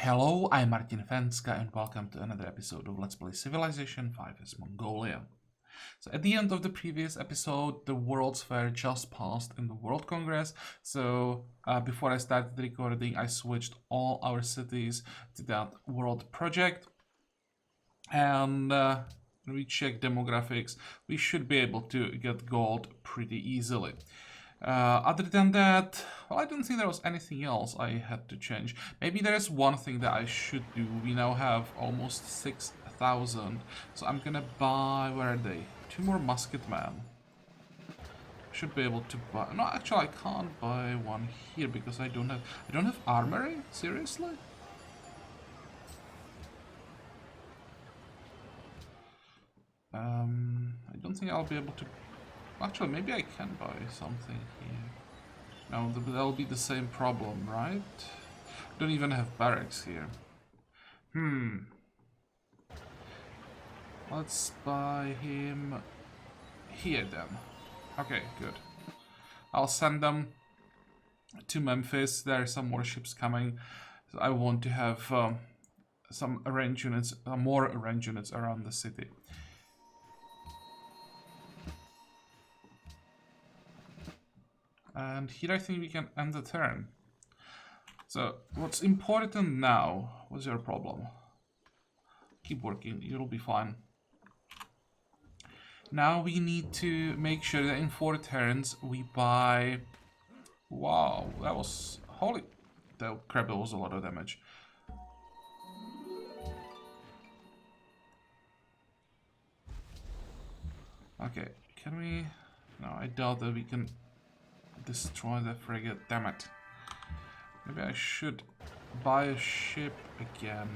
Hello, I'm Martin Fencka and welcome to another episode of Let's Play Civilization 5 as Mongolia. So at the end of the previous episode, the World's Fair just passed in the World Congress. So before I started recording, I switched all our cities to that world project. And we check demographics. We should be able to get gold pretty easily. Other than that, well, I don't think there was anything else I had to change. Maybe there is one thing that I should do. We now have almost 6,000. So I'm gonna buy, where are they? 2 more musketmen. Should be able to buy, no, actually I can't buy one here because I don't have armory? Seriously? I don't think I'll be able to. Actually, maybe I can buy something here. No, that'll be the same problem, right? Don't even have barracks here. Let's buy him here then. Okay, good. I'll send them to Memphis. There are some more ships coming. So I want to have some range units, more range units around the city. And here I think we can end the turn. So what's important now? What's your problem? Keep working, you'll be fine. Now we need to make sure that in 4 turns we buy... Wow, that was... Holy... That crap, that was a lot of damage. Okay, can we... No, I doubt that we can destroy the frigate. Damn it. Maybe I should buy a ship again.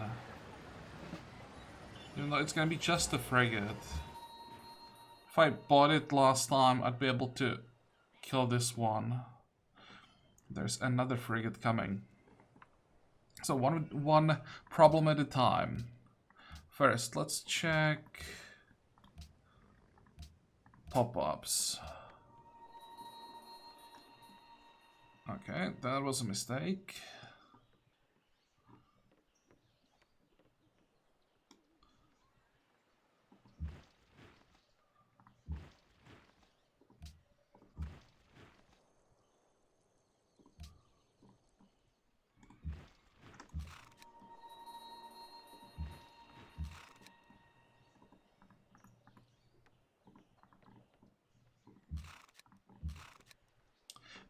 Even though it's gonna be just a frigate. If I bought it last time, I'd be able to kill this one. There's another frigate coming. So one problem at a time. First, let's check pop-ups. Okay, that was a mistake.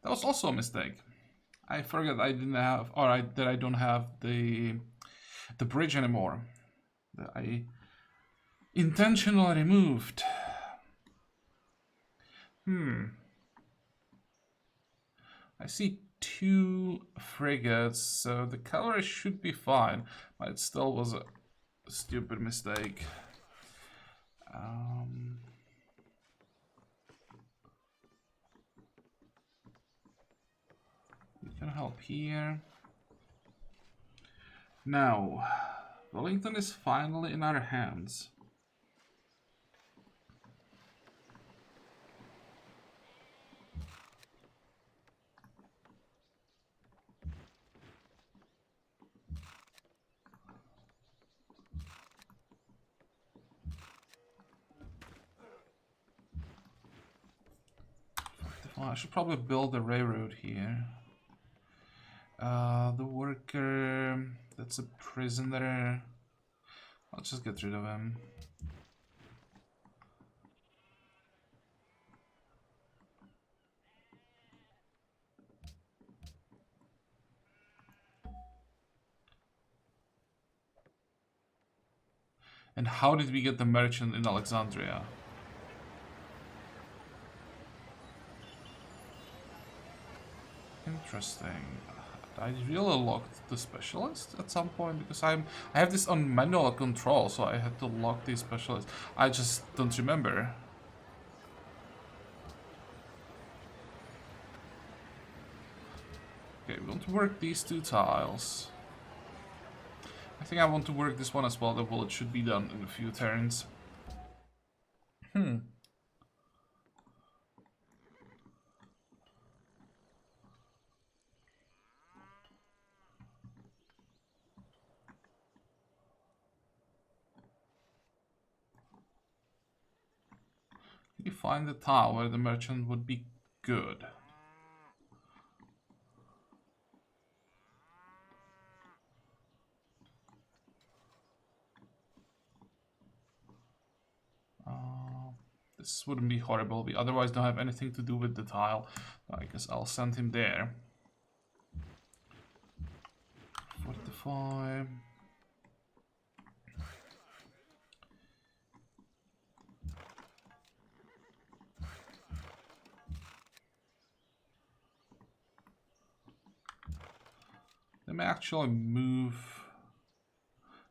That was also a mistake. I forgot I didn't have, or that I don't have the bridge anymore. That I intentionally removed. I see 2 frigates, so the color should be fine, but it still was a stupid mistake. We can help here. Now, Wellington is finally in our hands. I should probably build a railroad here. The worker, that's a prisoner. I'll just get rid of him. And how did we get the merchant in Alexandria? Interesting. I really locked the specialist at some point because I have this on manual control, so I had to lock these specialists. I just don't remember. Okay, we want to work these 2 tiles. I think I want to work this one as well. The bullet should be done in a few turns. me find the tile where the merchant would be good. This wouldn't be horrible. We otherwise don't have anything to do with the tile. I guess I'll send him there. 45. They may actually move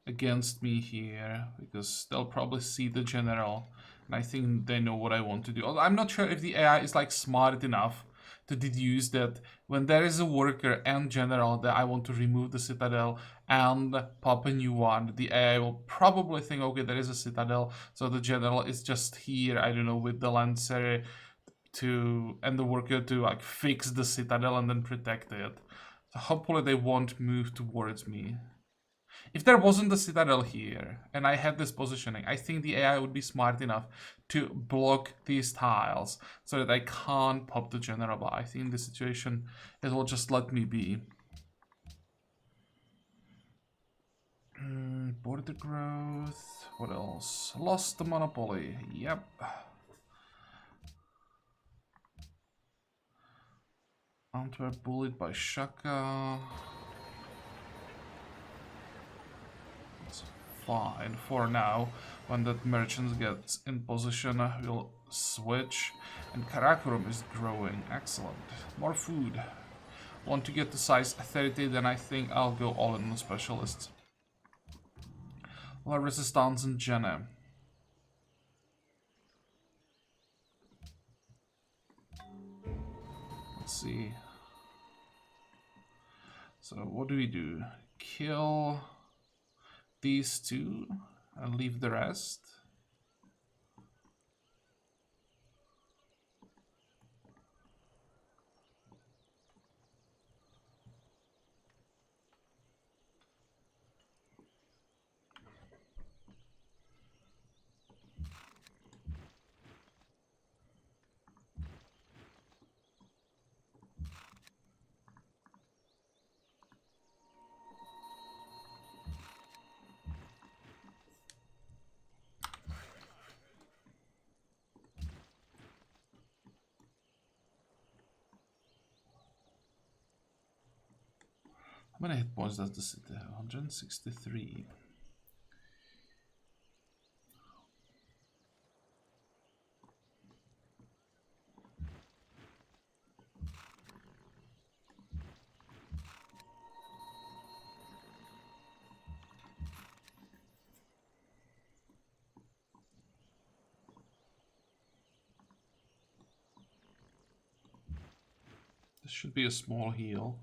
against me here, because they'll probably see the general, and I think they know what I want to do. Although I'm not sure if the AI is like smart enough to deduce that when there is a worker and general that I want to remove the citadel and pop a new one, the AI will probably think, okay, there is a citadel, so the general is just here, I don't know, with the lancer and the worker to like fix the citadel and then protect it. So hopefully they won't move towards me. If there wasn't a citadel here, and I had this positioning, I think the AI would be smart enough to block these tiles so that I can't pop the general, but I think in this situation it will just let me be. Border growth, what else? Lost the monopoly, yep. Antwerp bullied by Shaka. Fine for now. When that merchant gets in position, we'll switch. And Karakorum is growing. Excellent. More food. Want to get to size 30, then I think I'll go all in on specialists. La Resistance and Jene. Let's see. So what do we do? Kill these two and leave the rest. How many hit points does the city have? 163. This should be a small heal.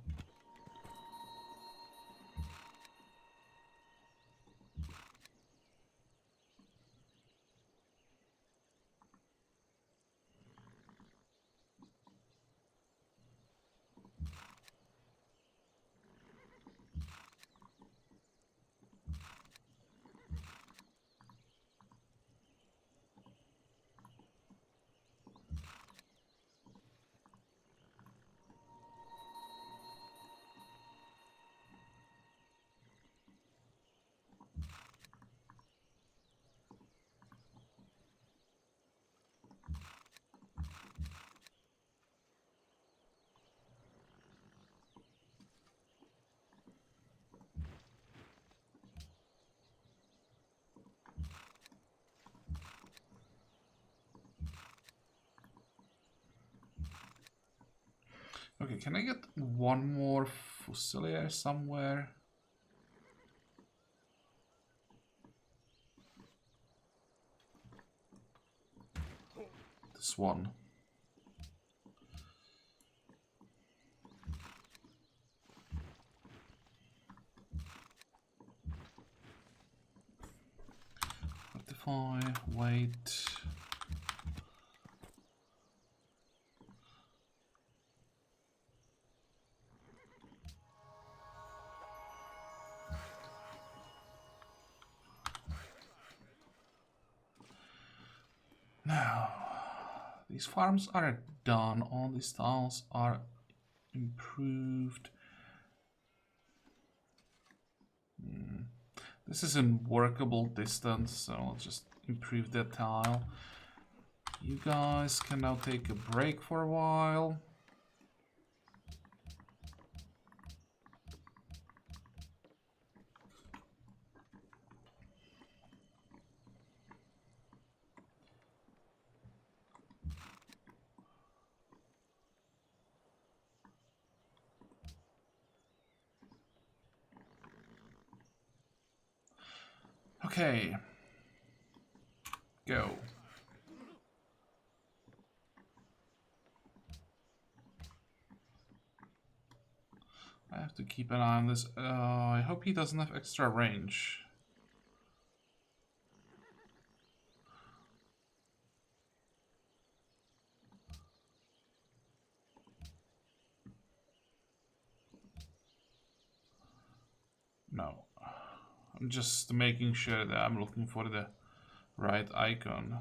Okay, can I get one more Fusilier somewhere? This one. Wait. Now, These farms are done. All these tiles are improved. This is in workable distance, so I'll just improve that tile. You guys can now take a break for a while. Okay. Go. I have to keep an eye on this. I hope he doesn't have extra range. No. I'm just making sure that I'm looking for the right icon.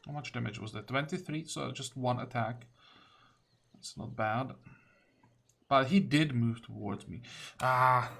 How much damage was that? 23, so just one attack. That's not bad. But he did move towards me. Ah.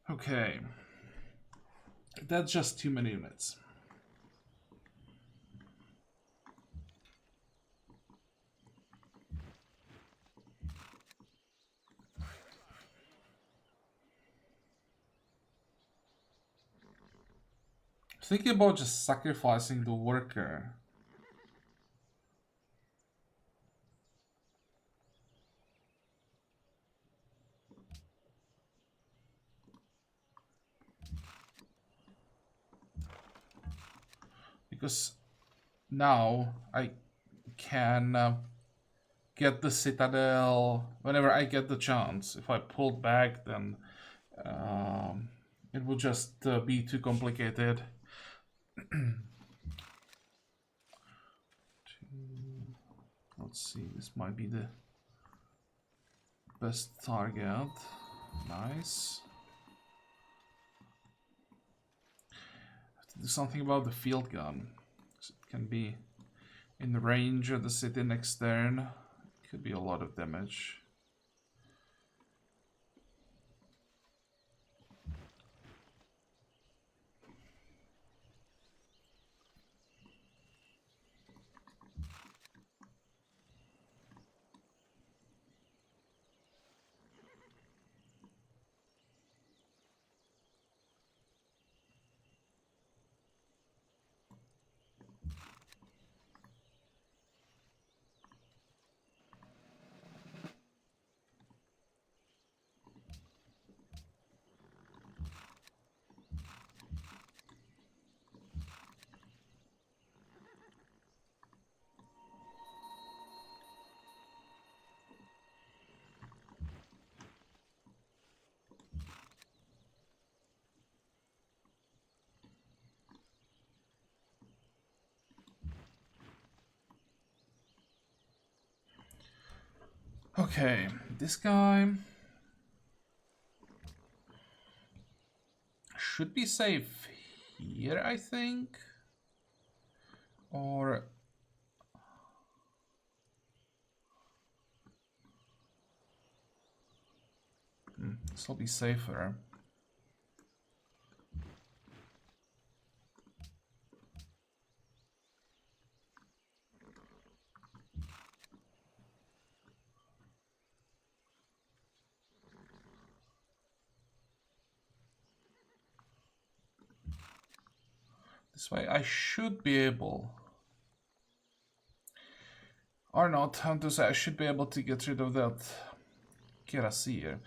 Okay. That's just too many units. Thinking about just sacrificing the worker. Because now I can get the citadel whenever I get the chance. If I pulled back, then it will just be too complicated. Let's see, this might be the best target. Nice. Have to do something about the field gun. It can be in the range of the city next turn. Could be a lot of damage. Okay, this guy should be safe here, I think. Or this will be safer. This way I should be able Or not, to say I should be able to get rid of that Kirasir.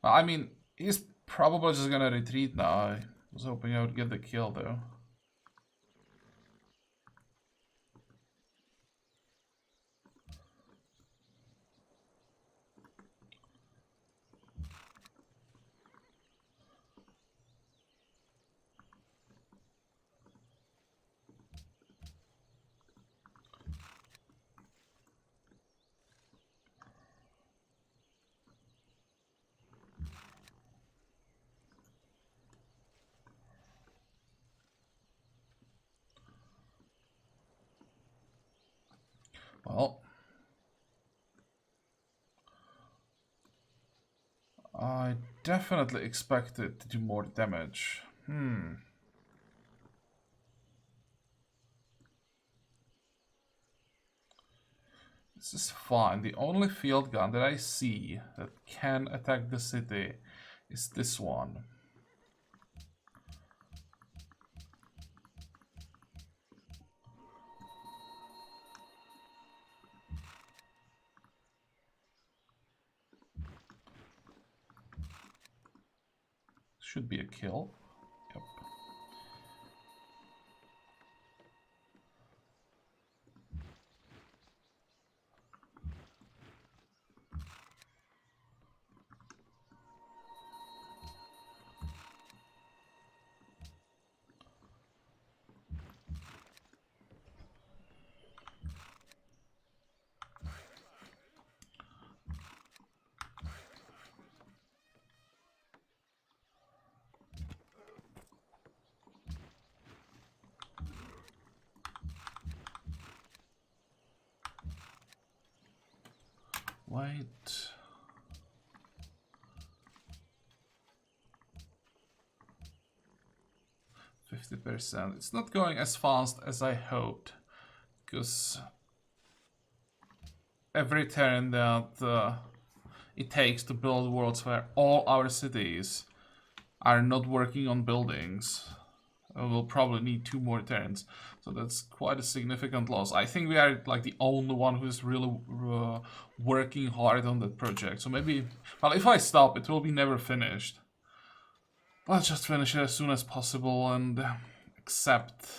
Well, I mean, he's probably just gonna retreat now. I was hoping I would get the kill though. Well, I definitely expected to do more damage. This is fine. The only field gun that I see that can attack the city is this one. Should be a kill. Yep. Wait. %. It's not going as fast as I hoped, because every turn that it takes to build worlds where all our cities are not working on buildings, we'll probably need 2 more turns. So that's quite a significant loss. I think we are like the only one who's really working hard on that project. So maybe, well, if I stop, it will be never finished. Let's just finish it as soon as possible and accept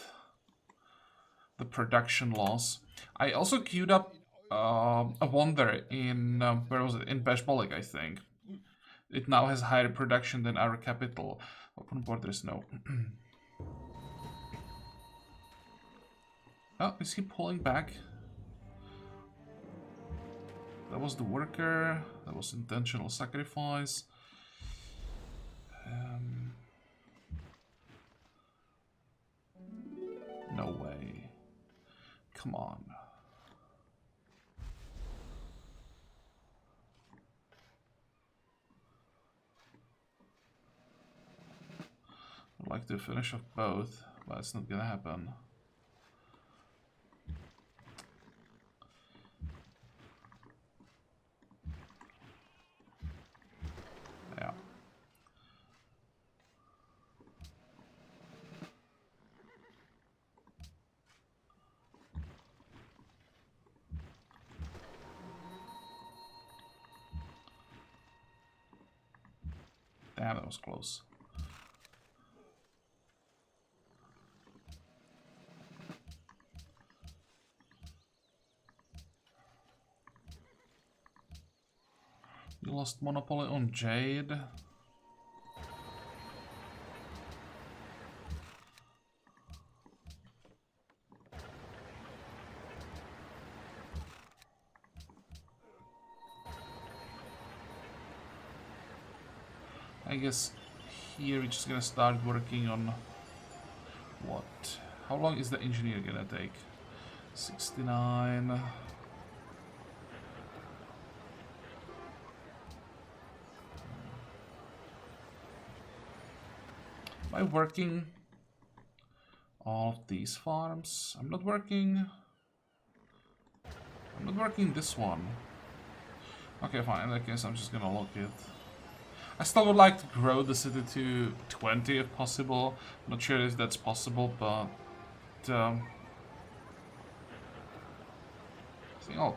the production loss. I also queued up a wonder in, where was it? In Beshbolik, I think. It now has higher production than our capital. Open borders, no. Oh, is he pulling back? That was the worker. That was intentional sacrifice. No way. Come on. I'd like to finish off both, but it's not gonna happen. Yeah. Damn, that was close. You lost monopoly on Jade. I guess here we're just gonna start working on what? How long is the engineer gonna take? 69. Am I working all of these farms? I'm not working this one. Okay, fine. In that case, I'm just gonna lock it. I still would like to grow the city to 20 if possible. I'm not sure if that's possible, but I think I'll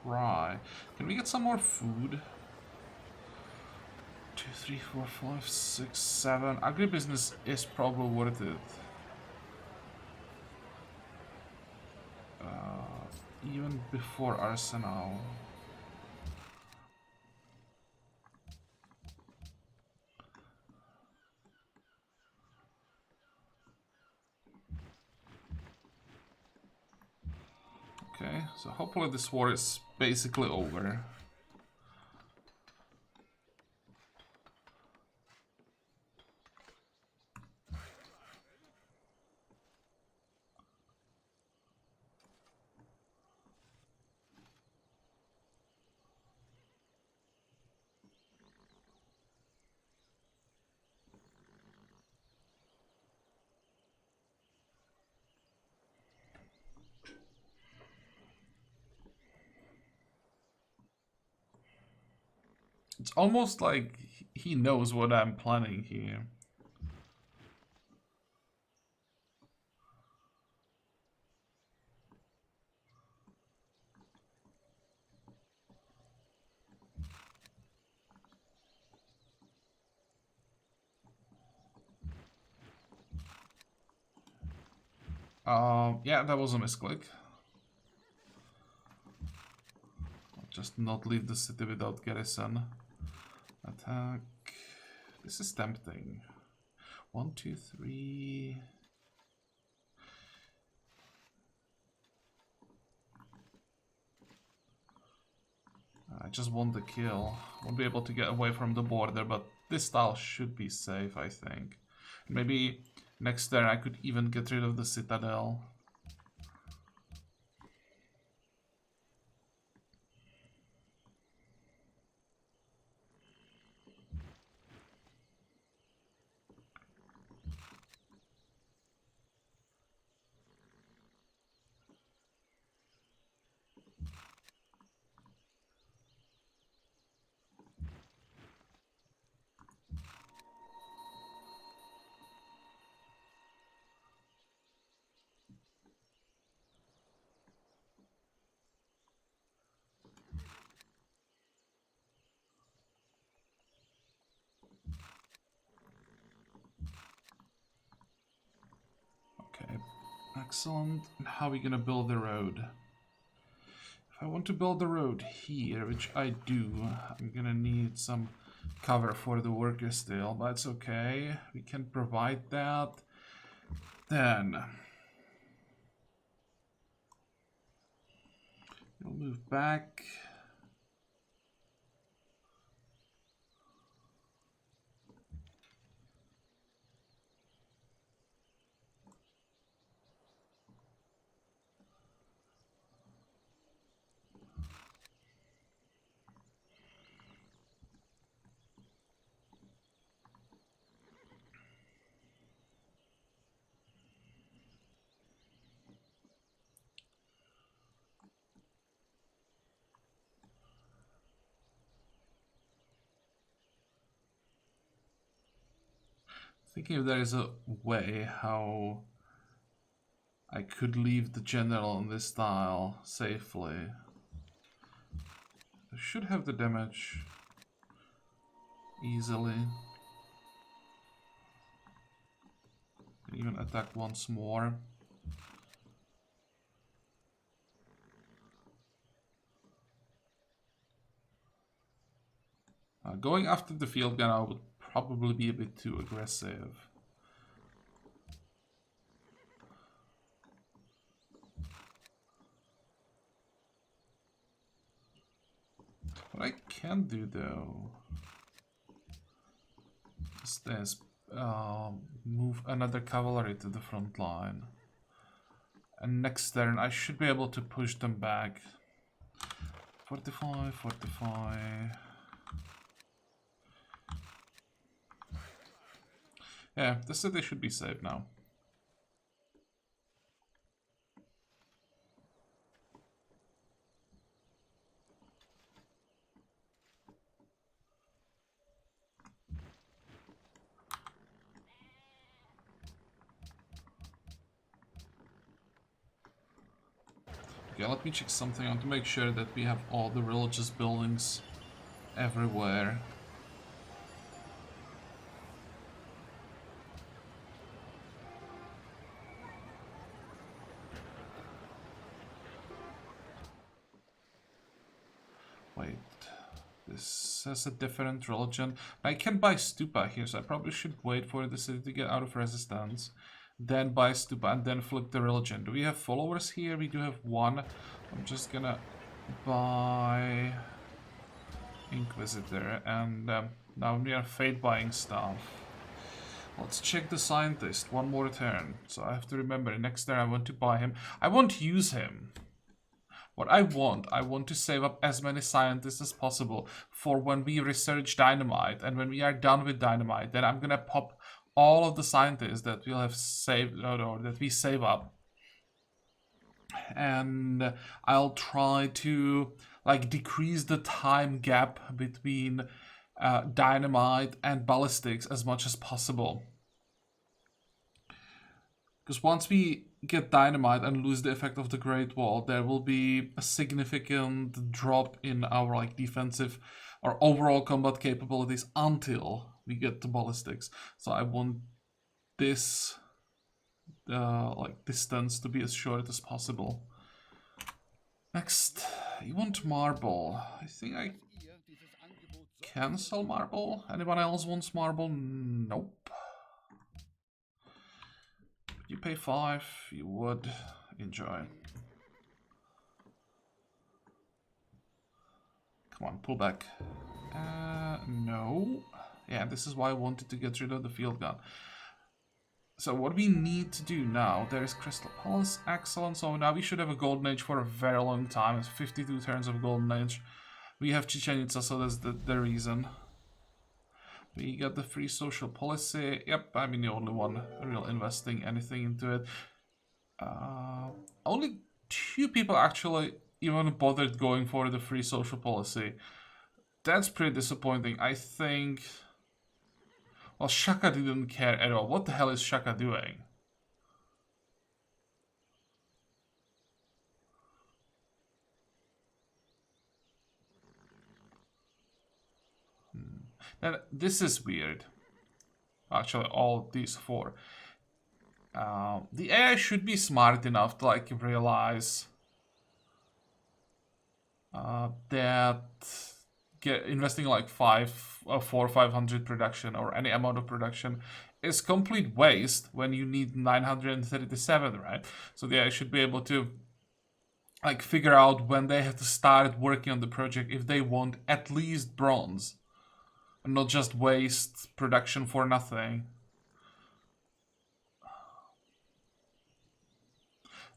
try. Can we get some more food? 2, 3, 4, 5, 6, 7. Agribusiness is probably worth it. Even before Arsenal. Okay, so hopefully this war is basically over. It's almost like he knows what I'm planning here. Yeah, that was a misclick. I'll just not leave the city without garrison. Attack. This is tempting. 1, 2, 3. I just want the kill. Won't be able to get away from the border, but this tile should be safe, I think. Maybe next turn I could even get rid of the citadel. Okay, excellent. And how are we gonna build the road? If I want to build the road here, which I do, I'm gonna need some cover for the workers still, but it's okay. We can provide that. Then we'll move back. Thinking if there is a way how I could leave the general in this tile safely. I should have the damage easily. Even attack once more. Going after the field gunner would probably be a bit too aggressive. What I can do though is this, move another cavalry to the front line. And next turn I should be able to push them back. 45, 45. Yeah, the city should be safe now. Okay, let me check something out to make sure that we have all the religious buildings everywhere. Wait, this has a different religion. I can buy stupa here, so I probably should wait for the city to get out of resistance, then buy stupa, and then flip the religion. Do we have followers here? We do have one. I'm just gonna buy Inquisitor, and now we are fate buying stuff. Let's check the scientist one more turn. So I have to remember, next turn I want to buy him. I won't use him. What I want to save up as many scientists as possible for when we research dynamite, and when we are done with dynamite, then I'm gonna pop all of the scientists that we'll have saved, or that we save up, and I'll try to like decrease the time gap between dynamite and ballistics as much as possible. Because once we get dynamite and lose the effect of the Great Wall, there will be a significant drop in our like defensive or overall combat capabilities until we get the ballistics. So I want this like distance to be as short as possible. Next, you want marble. I think I can sell marble. Anyone else wants marble? Nope. You pay 5, you would enjoy. Come on, pull back. No. Yeah, this is why I wanted to get rid of the field gun. So what we need to do now, there is Crystal Palace, excellent. So now we should have a Golden Age for a very long time. It's 52 turns of Golden Age. We have Chichen Itza, so that's the reason. We got the free social policy. Yep, I'm the only one real investing anything into it. Only 2 people actually even bothered going for the free social policy. That's pretty disappointing. I think... Well, Shaka didn't care at all. What the hell is Shaka doing? And this is weird. Actually, all these 4. The AI should be smart enough to like realize that investing like 400 or 500 production or any amount of production is complete waste when you need 937, right? So the AI should be able to like figure out when they have to start working on the project if they want at least bronze. Not just waste production for nothing.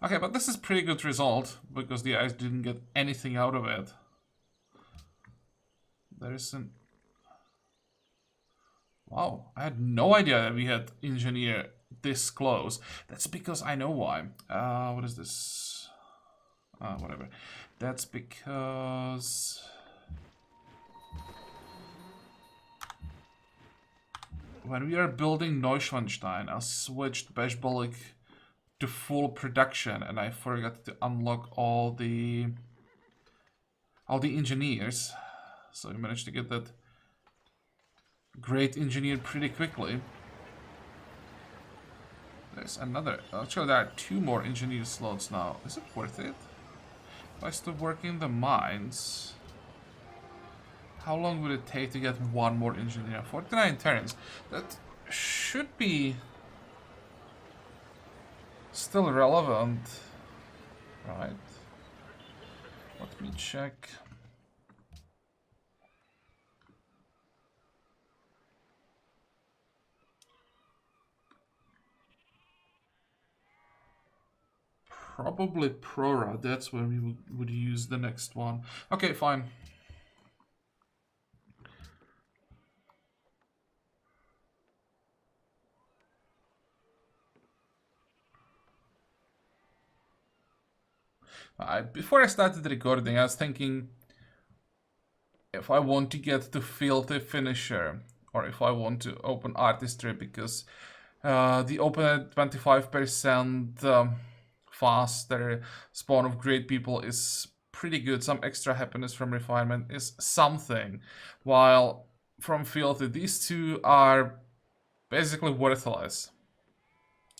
Okay, but this is pretty good result because the guys didn't get anything out of it. There is an... Wow, I had no idea that we had engineer this close. That's because I know why. What is this? Whatever. That's because... When we are building Neuschwanstein, I switched Beshbolik to full production, and I forgot to unlock all the engineers. So we managed to get that great engineer pretty quickly. There's another. Actually, there are 2 more engineer slots now. Is it worth it? If I stop working the mines. How long would it take to get 1 more engineer? 49 turns. That should be still relevant, right? Let me check. Probably Prora, that's where we would use the next one. Okay, fine. Before I started recording, I was thinking if I want to get to Filthy Finisher or if I want to open Artistry, because the open at 25% faster spawn of great people is pretty good. Some extra happiness from refinement is something, while from filthy, these two are basically worthless.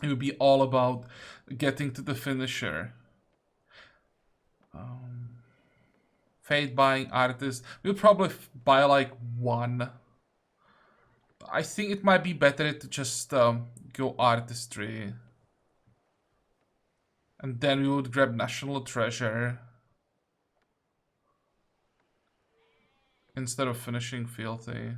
It would be all about getting to the finisher. Fate buying artist. We'll probably buy like one. I think it might be better to just go artistry. And then we would grab national treasure. Instead of finishing filthy.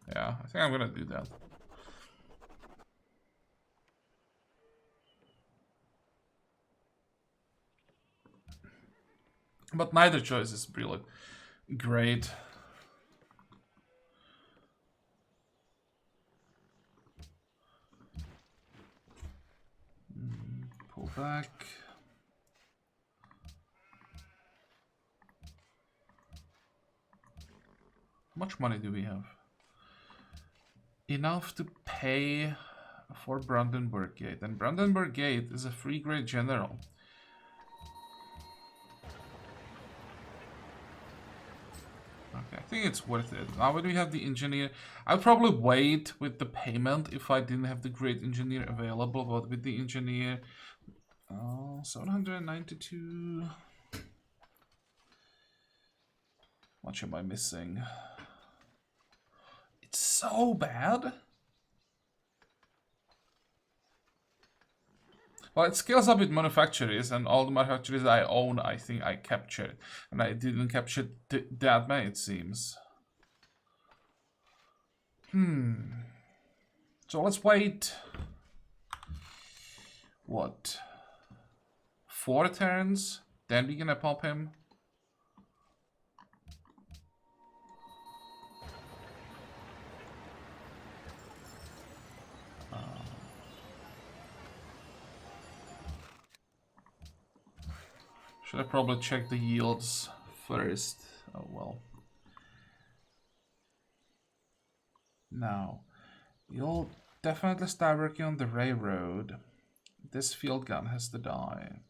Yeah, I think I'm gonna do that. But neither choice is really great. Pull back. How much money do we have? Enough to pay for Brandenburg Gate. And Brandenburg Gate is a free grade general. Okay, I think it's worth it. Now when we have the engineer, I'll probably wait with the payment if I didn't have the great engineer available, but with the engineer, 792. How much am I missing? It's so bad. Well, it scales up with manufacturers, and all the manufacturers I own, I think I captured. And I didn't capture that many, it seems. So let's wait. What? 4 turns? Then we're gonna pop him? Should I probably check the yields first? Oh well. Now, you'll definitely start working on the railroad. This field gun has to die.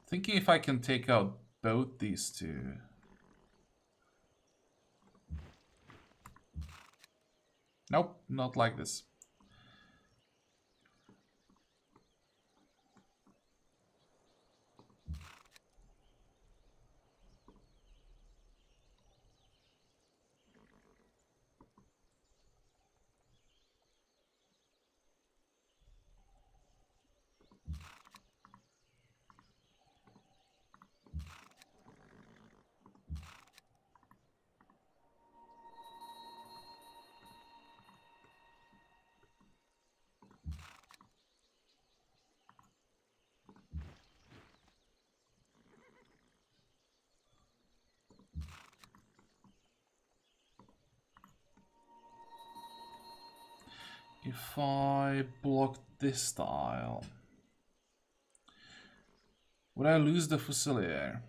Thinking if I can take out both these two. Nope, not like this. If I block this tile, would I lose the Fusilier?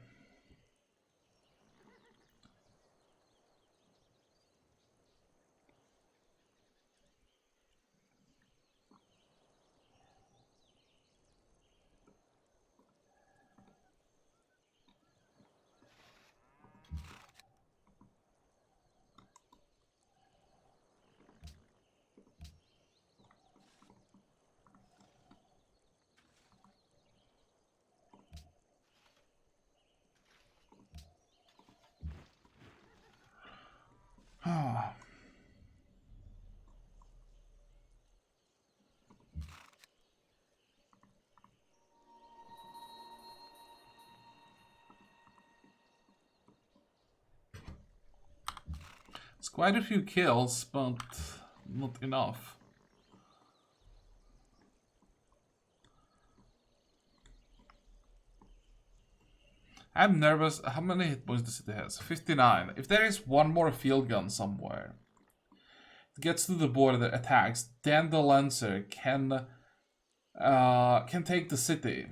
It's quite a few kills, but not enough. I'm nervous. How many hit points the city has? 59. If there is one more field gun somewhere, it gets to the border, attacks, then the Lancer can take the city.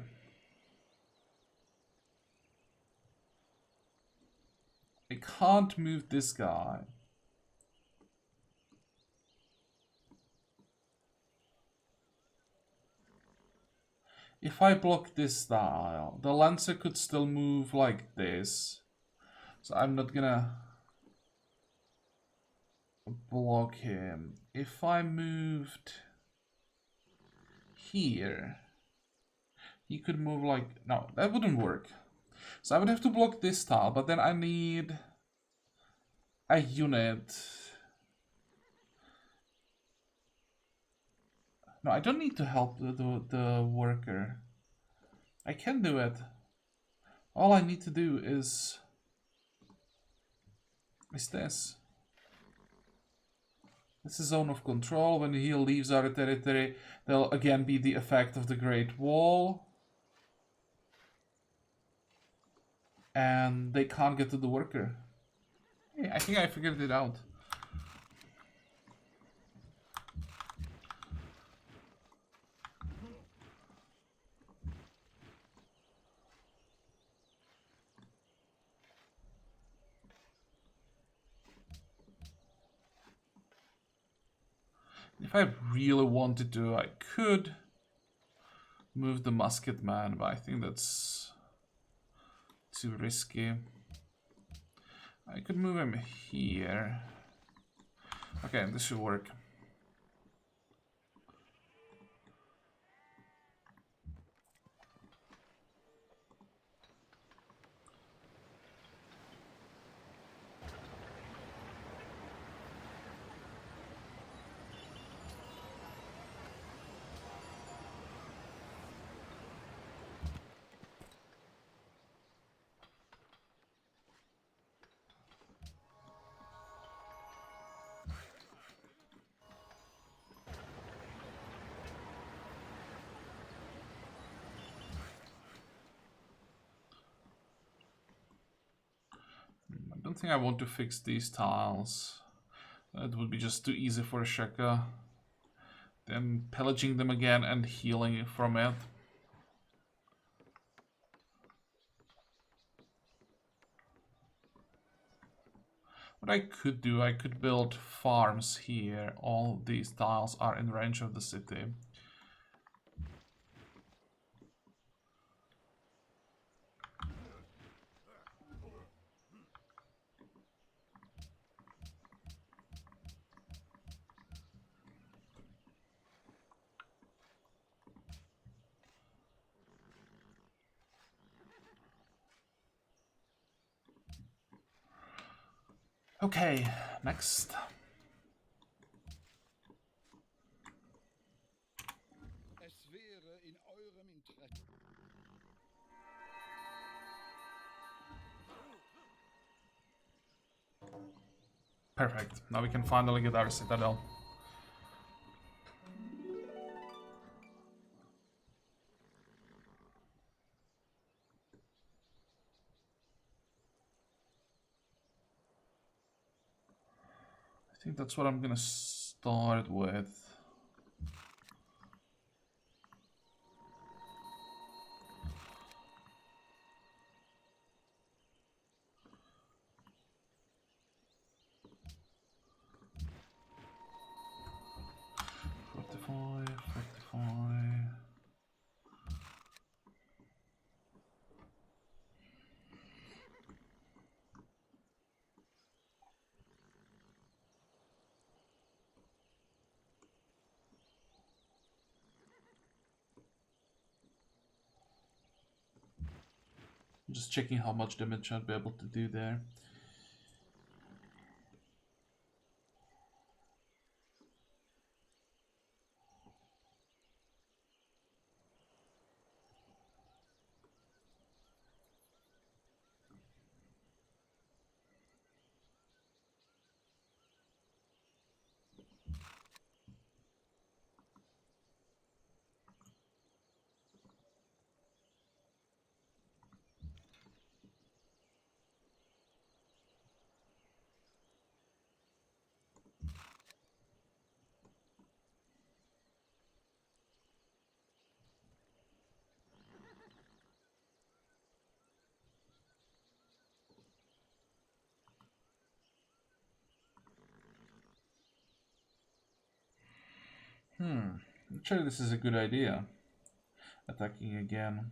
I can't move this guy. If I block this tile, the Lancer could still move like this. So I'm not gonna block him. If I moved here, he could move like... No, that wouldn't work. So I would have to block this tile, but then I need a unit. No, I don't need to help the worker. I can do it. All I need to do is this. This is zone of control. When he leaves our territory, there'll again be the effect of the Great Wall. And they can't get to the worker. Hey, I think I figured it out. If I really wanted to, I could move the musket man, but I think that's too risky. I could move him here. Okay, this should work. I don't think I want to fix these tiles. It would be just too easy for a Sheka. Then pillaging them again and healing from it. What I could do, I could build farms here. All these tiles are in range of the city. Okay, next. Perfect. Now we can finally get our citadel. I think that's what I'm gonna start with. I'm just checking how much damage I'd be able to do there. Actually, this is a good idea. Attacking again.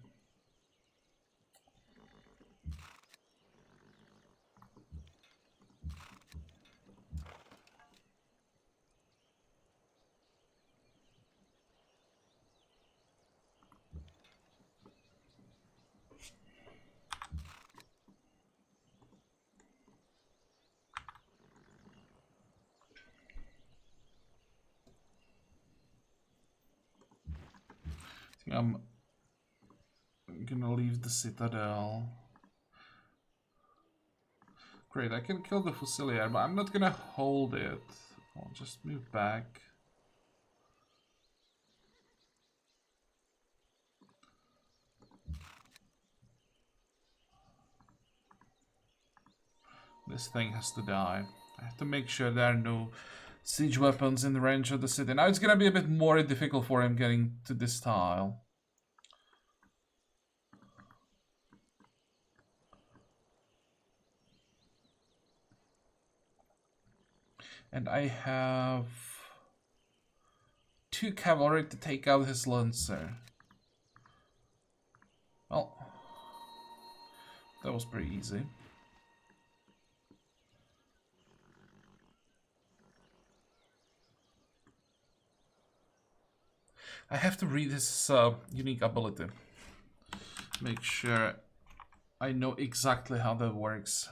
I'm gonna leave the citadel. Great, I can kill the Fusilier, but I'm not gonna hold it. I'll just move back. This thing has to die. I have to make sure there are no siege weapons in the range of the city. Now it's gonna be a bit more difficult for him getting to this tile. And I have 2 cavalry to take out his lancer. Well, that was pretty easy. I have to read his unique ability. Make sure I know exactly how that works.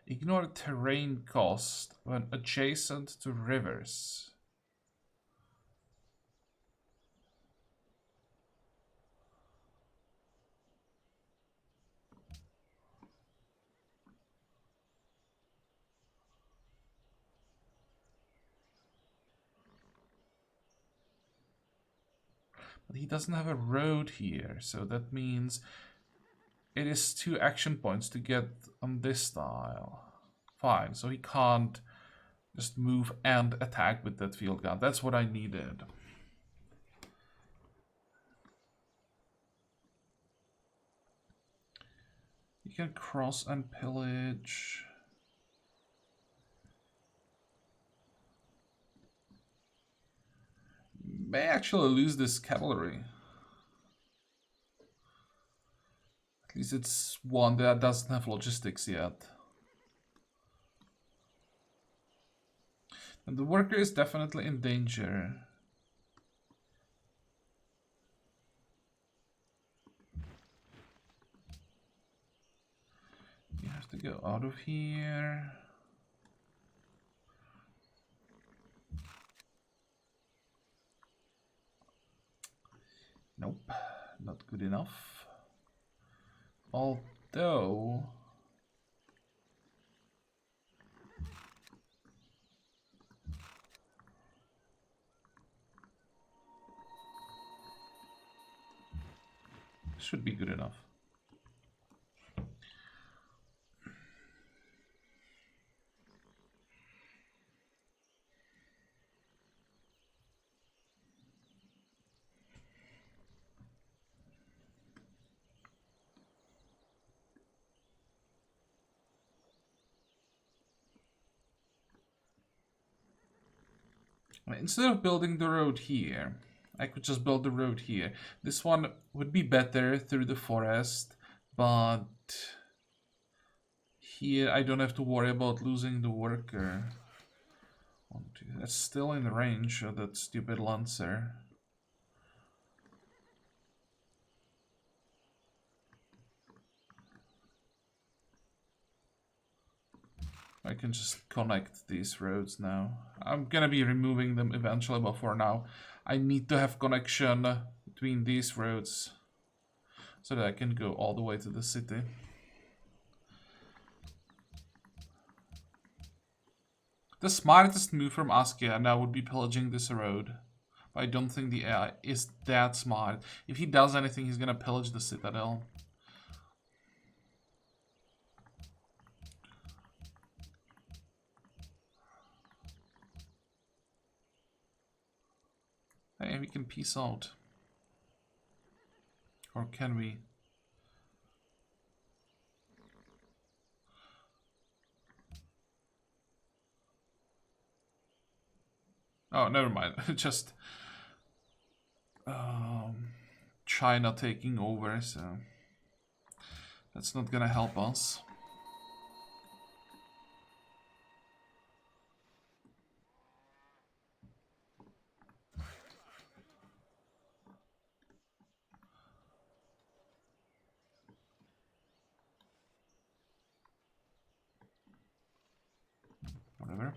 Ignore terrain cost when adjacent to rivers. But he doesn't have a road here, so that means it is 2 action points to get on this tile. Fine, so he can't just move and attack with that field gun. That's what I needed. You can cross and pillage. May actually lose this cavalry. At least it's one that doesn't have logistics yet. And the worker is definitely in danger. You have to go out of here. Nope, not good enough. Although should be good enough. Instead of building the road here, I could just build the road here. This one would be better through the forest, but here I don't have to worry about losing the worker. That's still in range of that stupid lancer. I can just connect these roads now. I'm gonna be removing them eventually, but for now I need to have connection between these roads so that I can go all the way to the city. The smartest move from Askia now would be pillaging this road. But I don't think the AI is that smart. If he does anything, he's gonna pillage the citadel. Hey, we can peace out. Or can we? Oh, never mind. Just China taking over, so that's not gonna help us. Whatever.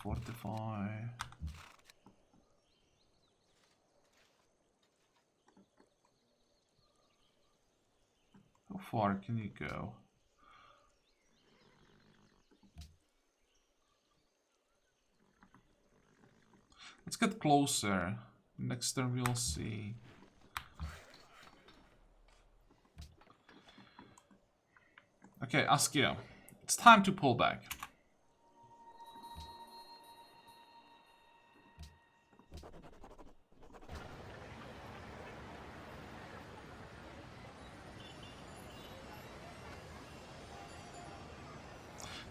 Fortify. How far can you go? Let's get closer. Next turn we'll see. Okay, Askia. It's time to pull back.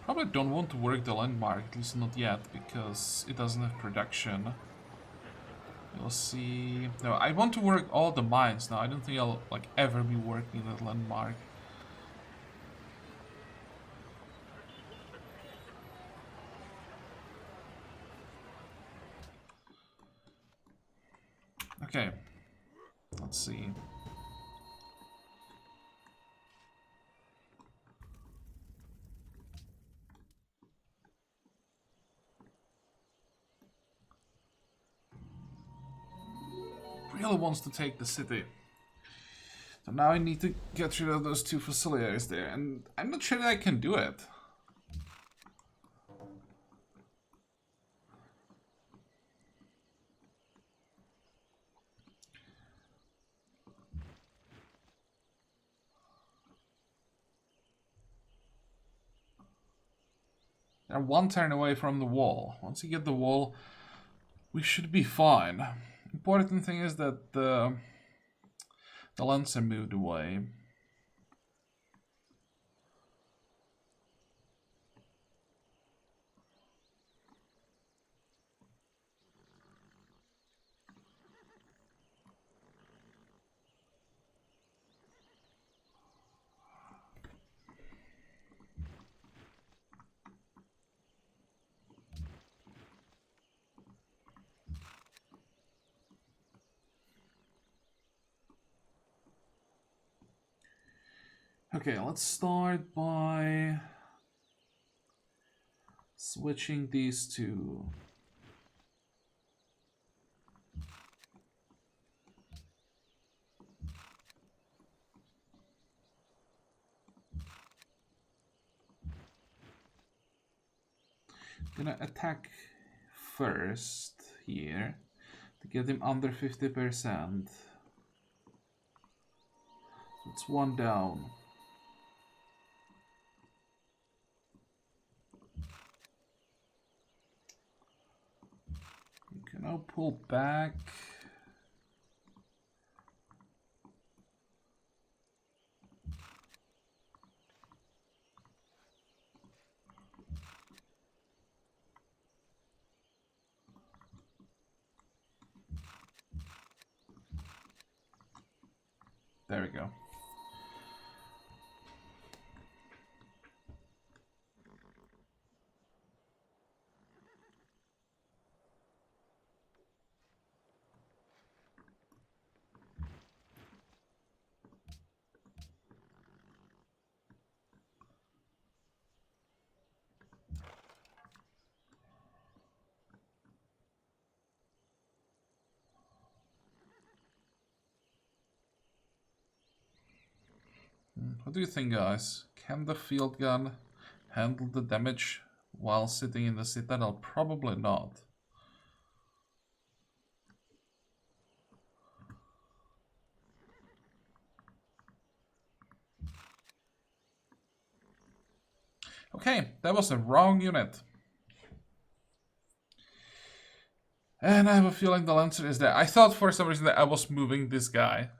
Probably don't want to work the landmark, at least not yet, because it doesn't have production. We'll see. No, I want to work all the mines now. I don't think I'll like ever be working that landmark. Okay, let's see. Really wants to take the city. So now I need to get rid of those two facilitators there, and I'm not sure that I can do it. They're one turn away from the wall. Once you get the wall, we should be fine. Important thing is that the Lancer moved away. Okay, let's start by switching these two. Gonna attack first here to get him under 50%. It's one down. You can now pull back. There we go. What do you think, guys? Can the field gun handle the damage while sitting in the citadel? Probably not. Okay, that was the wrong unit. And I have a feeling the Lancer is there. I thought for some reason that I was moving this guy.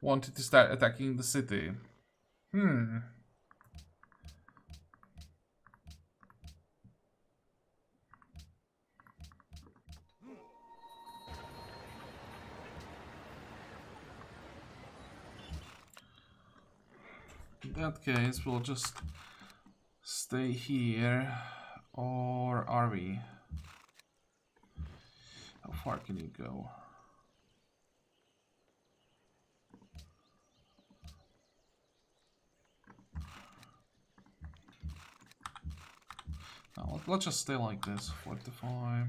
wanted to start attacking the city. In that case, we'll just stay here. Or are we? How far can you go? No, let's just stay like this. 45.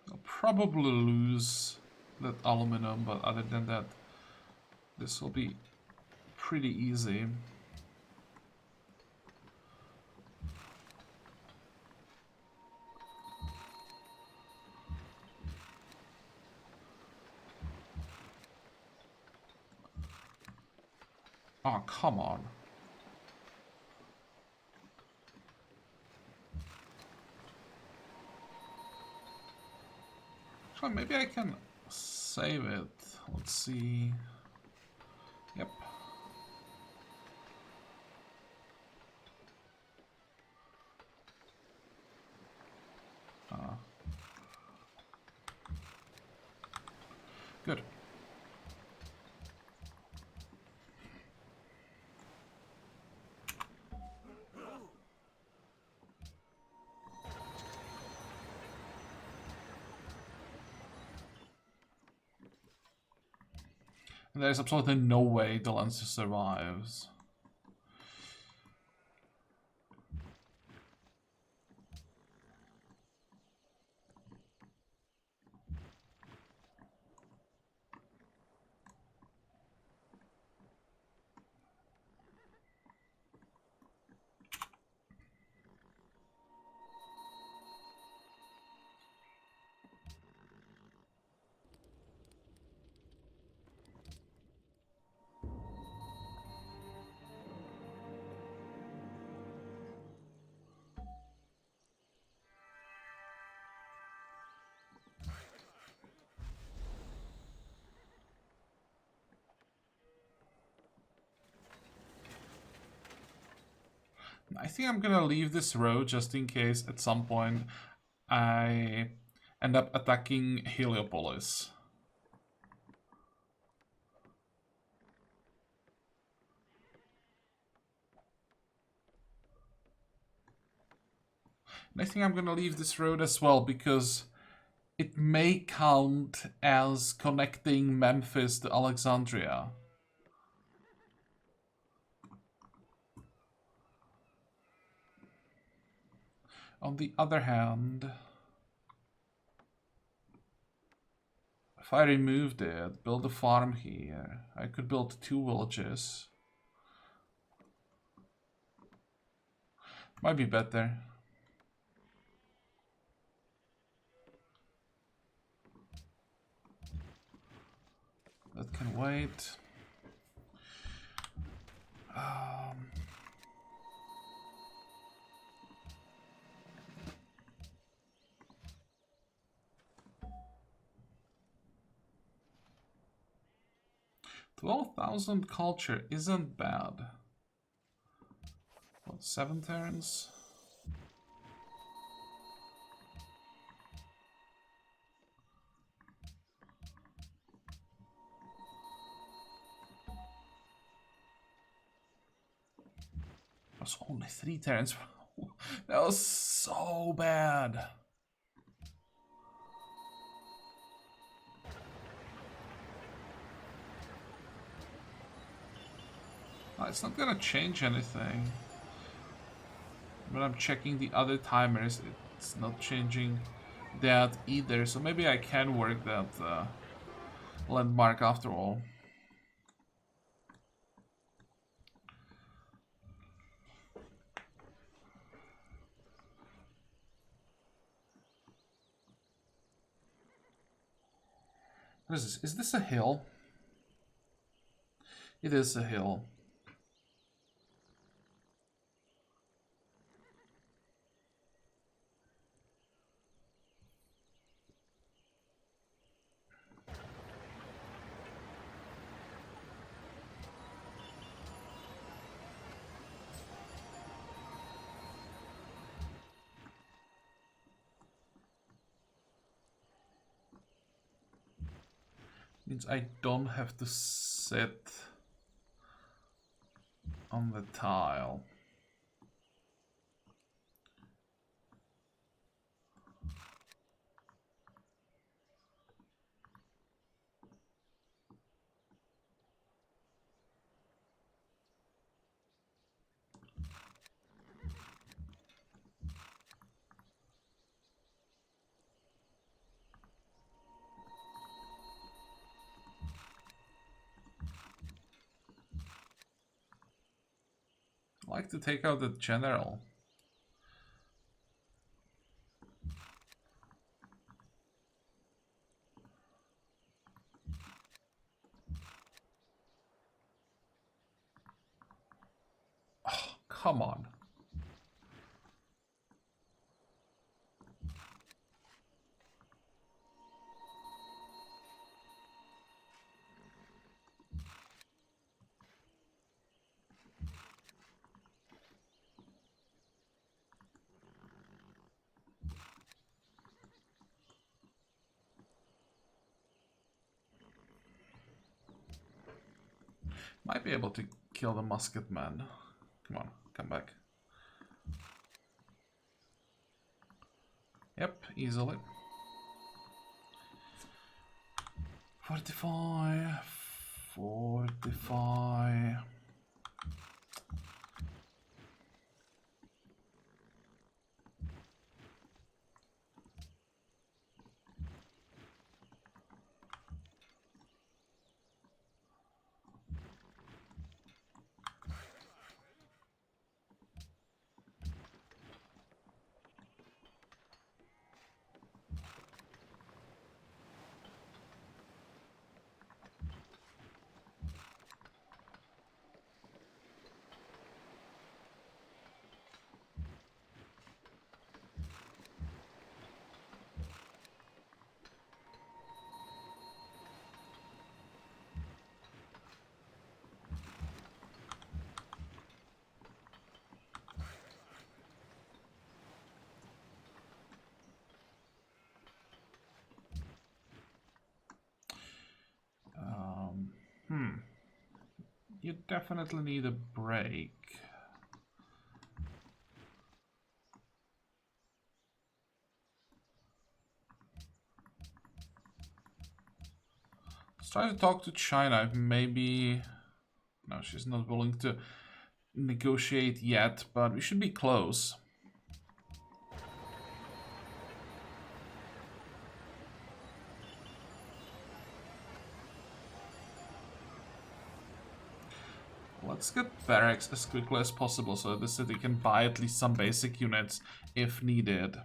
I'll probably lose that aluminum, but other than that, this will be pretty easy. Oh, come on. Actually, maybe I can save it. Let's see. Yep. Good. There's absolutely no way the Lancer survives. I think I'm gonna leave this road just in case at some point I end up attacking Heliopolis. And I think I'm gonna leave this road as well because it may count as connecting Memphis to Alexandria. On the other hand, if I removed it, build a farm here, I could build 2 villages. Might be better. That can wait. 12,000 culture isn't bad. What, 7 turns? That's only 3 turns. That was so bad. It's not gonna change anything. When I'm checking the other timers, it's not changing that either. So maybe I can work that landmark after all. What is this? Is this a hill? It is a hill. Means I don't have to sit on the tile. I like to take out the general. Oh, come on. Might be able to kill the musketman. Come on, come back. Yep, easily. 45. 45. You definitely need a break. Let's try to talk to China. Maybe... No, she's not willing to negotiate yet, but we should be close. Let's get barracks as quickly as possible so that the city can buy at least some basic units if needed.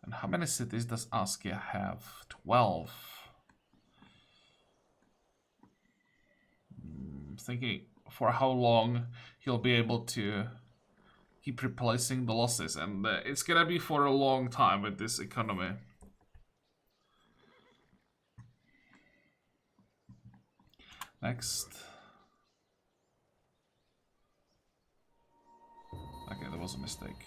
And how many cities does Askia have? 12. Thinking for how long he'll be able to keep replacing the losses, and it's gonna be for a long time with this economy. Next. Okay, there was a mistake.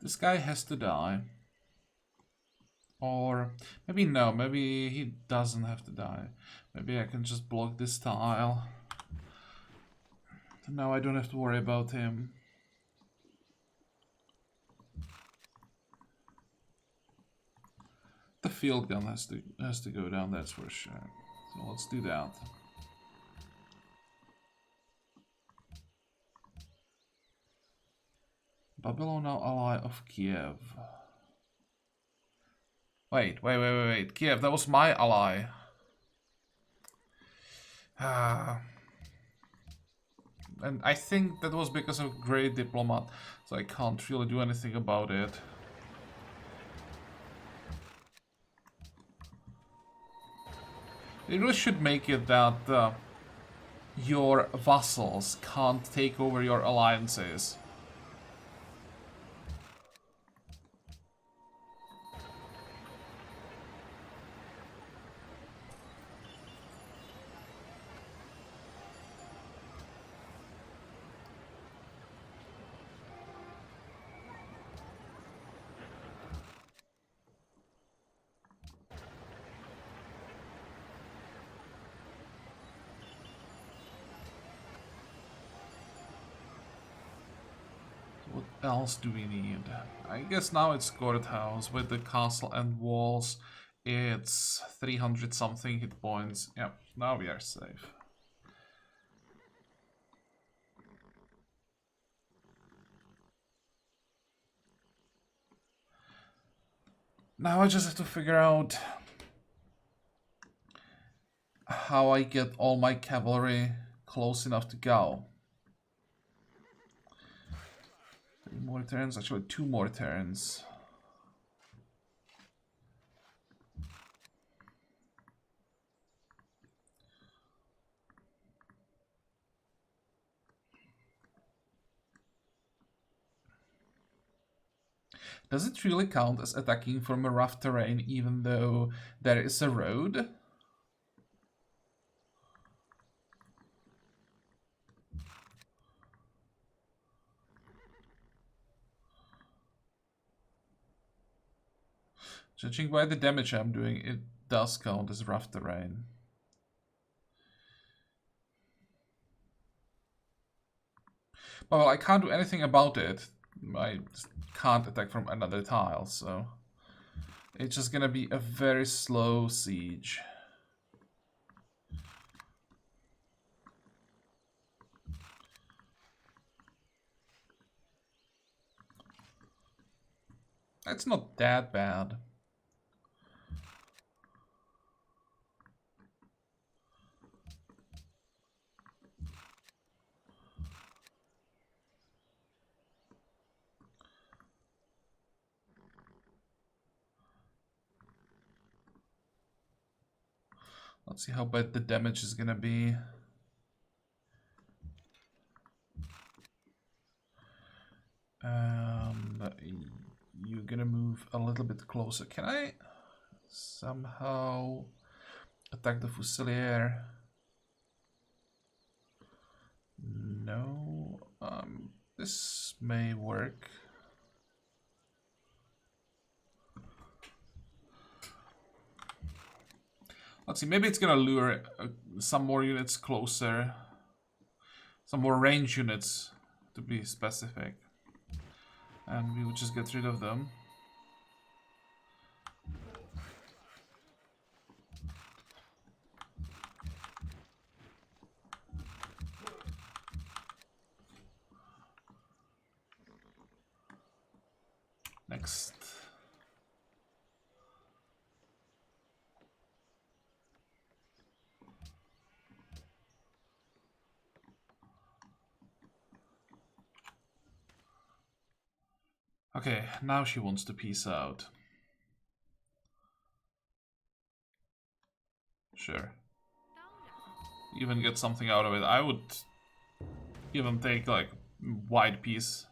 This guy has to die. Or maybe no, maybe he doesn't have to die. Maybe I can just block this tile. So now I don't have to worry about him. The field gun has to go down, that's for sure. So let's do that. Babylon now ally of Kiev. Wait. Kiev, that was my ally. And I think that was because of Great Diplomat, so I can't really do anything about it. They really should make it that your vassals can't take over your alliances. What else do we need? I guess now it's courthouse with the castle and walls. It's 300 something hit points. Yep, now we are safe. Now I just have to figure out how I get all my cavalry close enough to go. 3 more turns, actually 2 more turns. Does it really count as attacking from a rough terrain even though there is a road? Judging by the damage I'm doing, it does count as rough terrain. Well, I can't do anything about it. I just can't attack from another tile, so it's just gonna be a very slow siege. It's not that bad. Let's see how bad the damage is gonna be. You're gonna move a little bit closer. Can I somehow attack the Fusilier? No. This may work. Let's see, maybe it's gonna lure some more units closer. Some more range units, to be specific. And we would just get rid of them. Next. Okay, now she wants to peace out. Sure. Even get something out of it. I would even take like wide peace.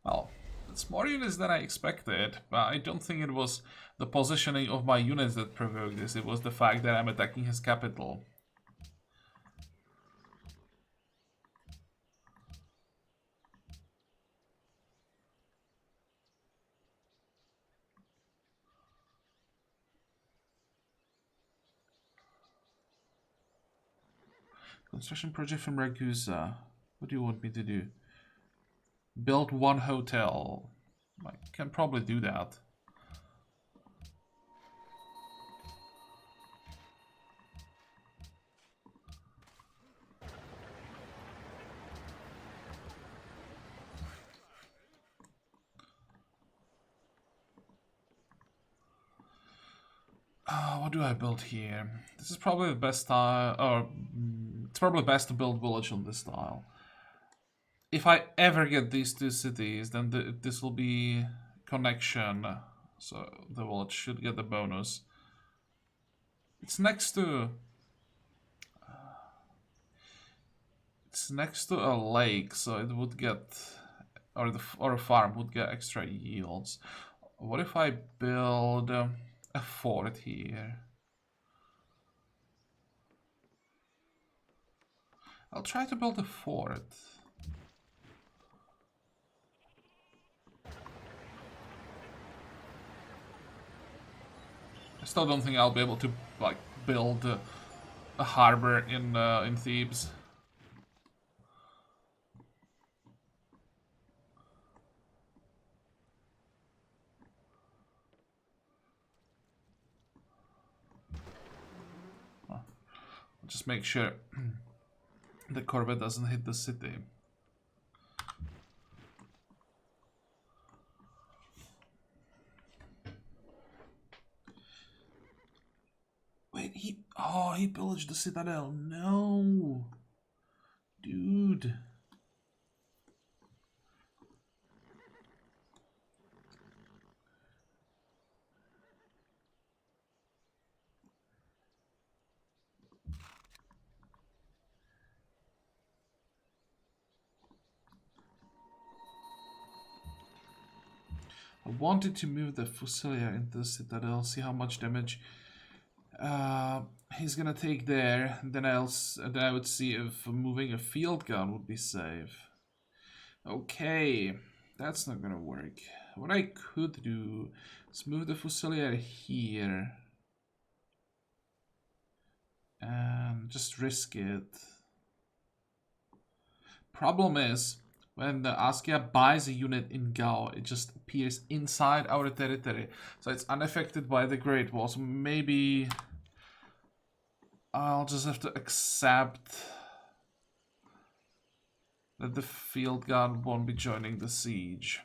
Well, it's more units than I expected, but I don't think it was the positioning of my units that provoked this. It was the fact that I'm attacking his capital. Construction project from Ragusa. What do you want me to do? Build one hotel. I can probably do that. What do I build here? This is probably the best style, or it's probably best to build village on this style. If I ever get these two cities, then this will be connection, so the village should get the bonus. It's next to a lake, so it would get, or a farm would get extra yields. What if I build a fort here? I'll try to build a fort. I still don't think I'll be able to like build a harbor in Thebes. Just make sure the corvette doesn't hit the city. Wait, he pillaged the citadel. No, dude. I wanted to move the Fusilier into the citadel, see how much damage he's gonna take there. Then I would see if moving a field gun would be safe. Okay, that's not gonna work. What I could do is move the Fusilier here and just risk it. Problem is, when the Askia buys a unit in Gao, it just appears inside our territory. So it's unaffected by the Great Wall. So maybe I'll just have to accept that the field gun won't be joining the siege.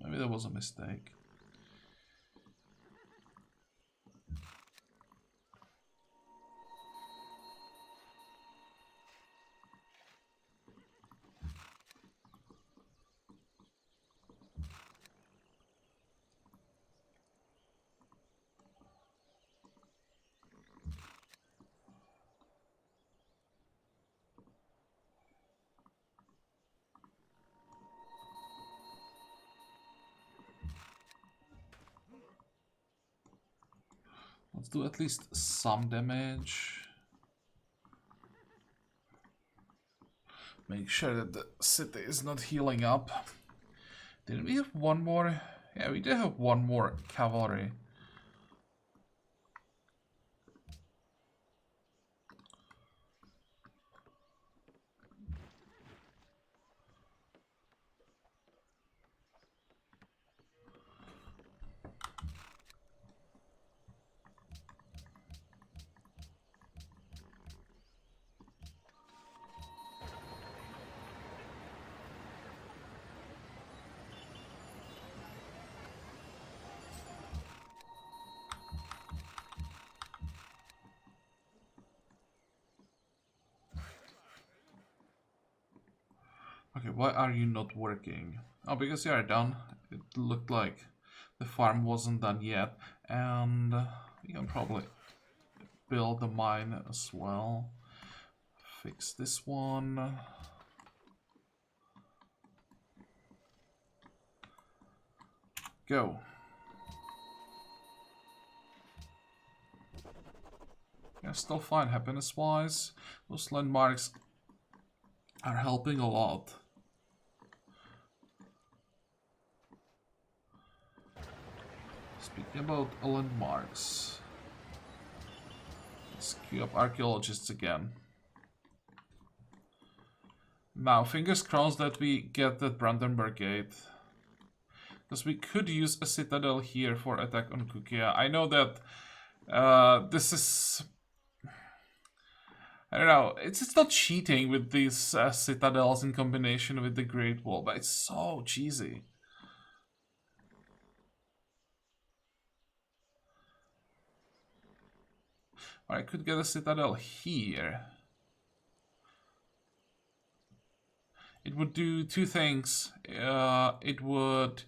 Maybe that was a mistake. Let's do at least some damage. Make sure that the city is not healing up. Didn't we have one more? Yeah, we did have one more cavalry. Okay, why are you not working? Oh, because you are done. It looked like the farm wasn't done yet. And you can probably build the mine as well. Fix this one. Go. Yeah, still fine happiness-wise. Those landmarks are helping a lot. Speaking about landmarks, let's queue up archaeologists again. Now, fingers crossed that we get that Brandenburg Gate. Because we could use a citadel here for attack on Kukia. I know that this is... I don't know, it's not cheating with these citadels in combination with the Great Wall, but it's so cheesy. I could get a citadel here. It would do two things. It would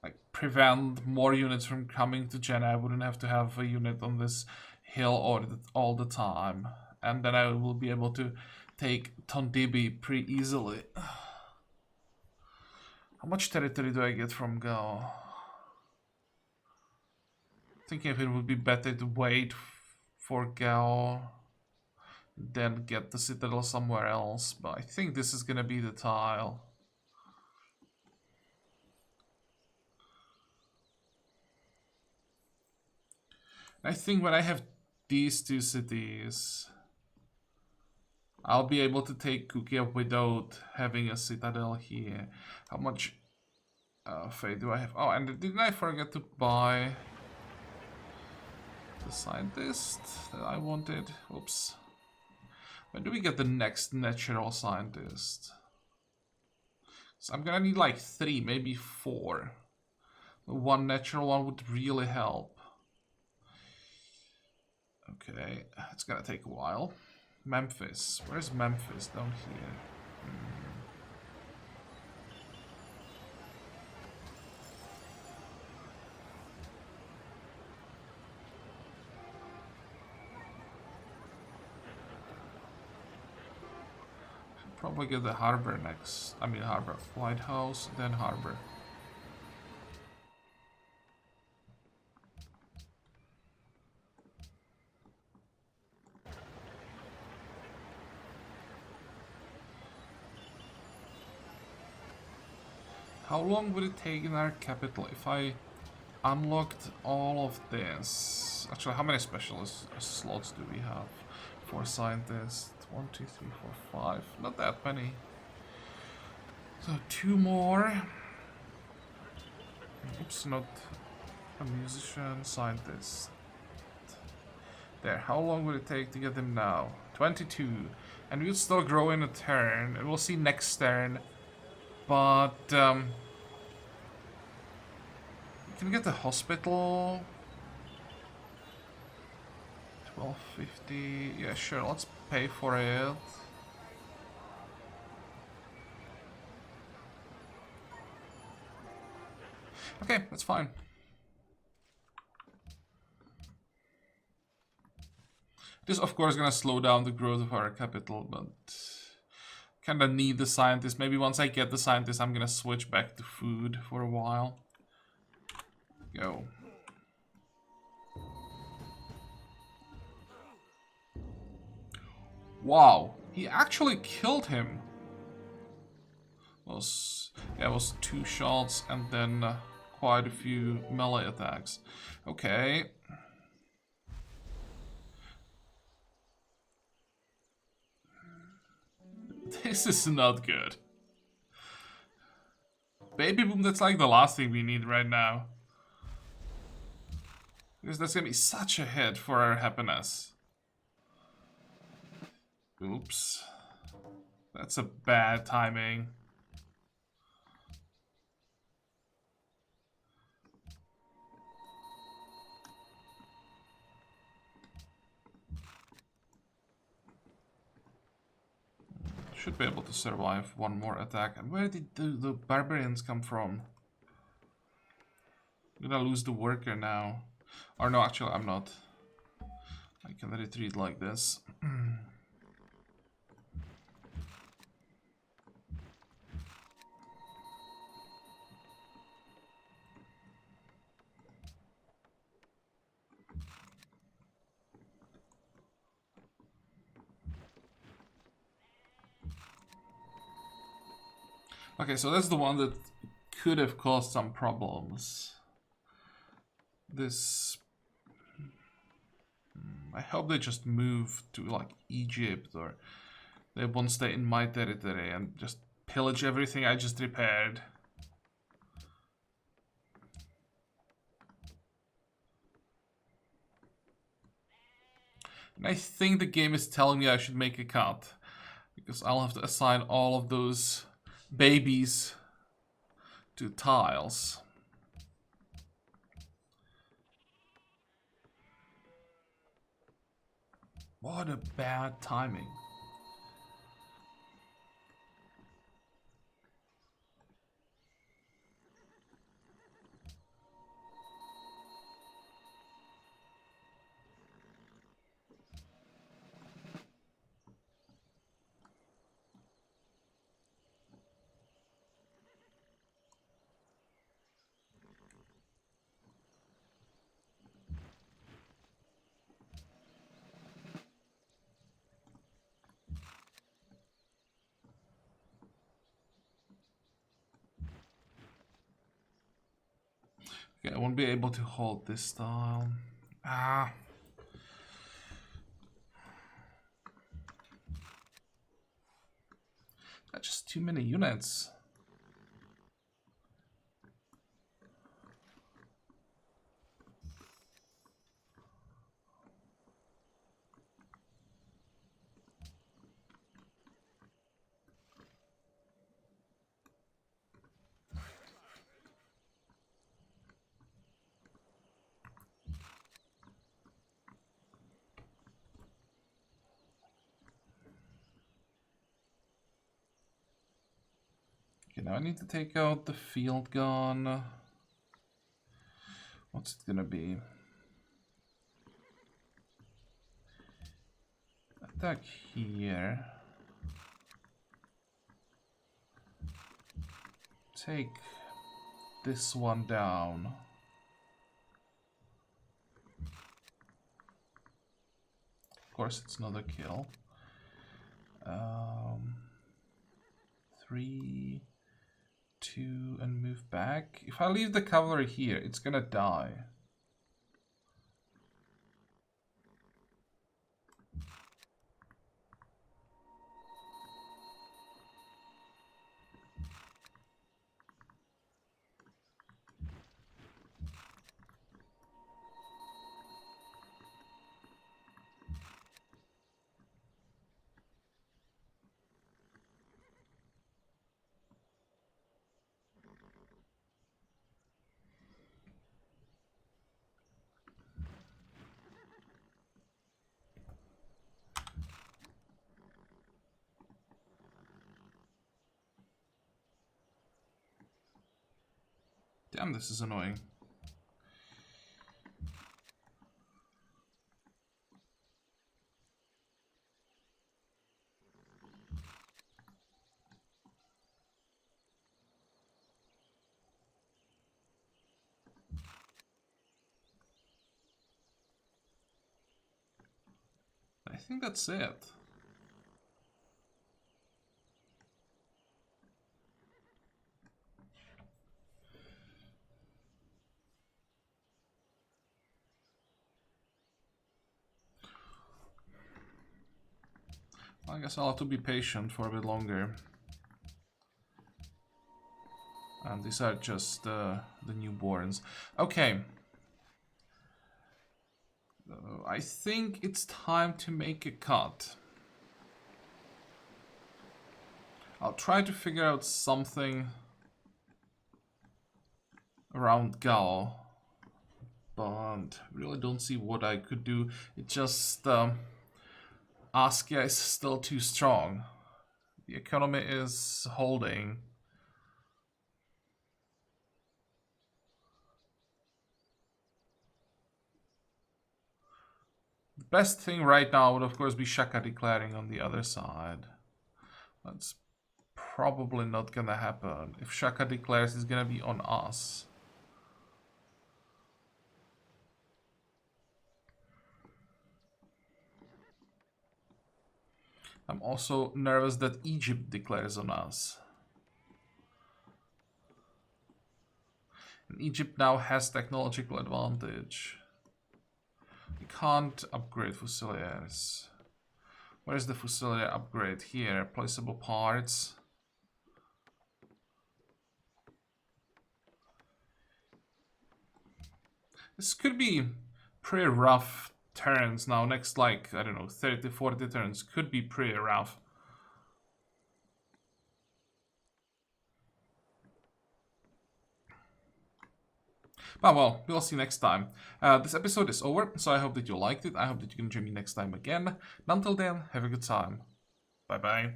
like prevent more units from coming to Jena. I wouldn't have to have a unit on this hill all the time. And then I will be able to take Tondibi pretty easily. How much territory do I get from Gao? Thinking if it would be better to wait for Gao than get the citadel somewhere else, but I think this is gonna be the tile. I think when I have these two cities, I'll be able to take Kukia without having a citadel here. How much faith do I have? Oh, and didn't I forget to buy the scientist that I wanted? Oops. When do we get the next natural scientist? So I'm gonna need like 3, maybe 4. The one natural one would really help. Okay, it's gonna take a while. Memphis. Where's Memphis? Down here. Should probably get the harbor next. I mean harbor. Lighthouse, then harbor. How long would it take in our capital if I unlocked all of this? Actually, how many specialist slots do we have for scientists? 1, 2, 3, 4, 5. Not that many. So 2 more. Oops, not a musician, scientist. There, how long would it take to get them now? 22. And we'll still grow in a turn. And we'll see next turn. But, you can get the hospital. 1250. Yeah, sure, let's pay for it. Okay, that's fine. This, of course, gonna slow down the growth of our capital, but kinda need the scientist. Maybe once I get the scientist, I'm gonna switch back to food for a while. Go. Wow, he actually killed him. It was 2 shots and then quite a few melee attacks. Okay. This is not good. Baby boom, that's like the last thing we need right now. Because that's gonna be such a hit for our happiness. Oops. That's a bad timing. Should be able to survive one more attack. And where did the barbarians come from? I'm gonna lose the worker now. Or no, actually I'm not. I can retreat like this. Okay, so that's the one that could have caused some problems. This... I hope they just move to like Egypt, or they won't stay in my territory and just pillage everything I just repaired. And I think the game is telling me I should make a cut, because I'll have to assign all of those babies to tiles. What a bad timing. Okay, I won't be able to hold this tile. Ah. That's just too many units. Okay, now I need to take out the field gun. What's it gonna be? Attack here. Take this one down. Of course, it's not a kill. 3, 2, and move back. If I leave the cavalry here, it's gonna die. Damn, this is annoying. I think that's it. I guess I'll have to be patient for a bit longer. And these are just the newborns. Okay. I think it's time to make a cut. I'll try to figure out something around Gal, but really don't see what I could do. It just Askia is still too strong. The economy is holding. The best thing right now would of course be Shaka declaring on the other side. That's probably not gonna happen. If Shaka declares, it's gonna be on us. I'm also nervous that Egypt declares on us. Egypt now has technological advantage. We can't upgrade Fusiliers. Where is the Fusilier upgrade? Here, placeable parts. This could be pretty rough turns now. Next, like, I don't know, 30, 40 turns could be pretty rough. But well, we'll see next time. This episode is over, so I hope that you liked it. I hope that you can join me next time again. And until then, have a good time. Bye bye.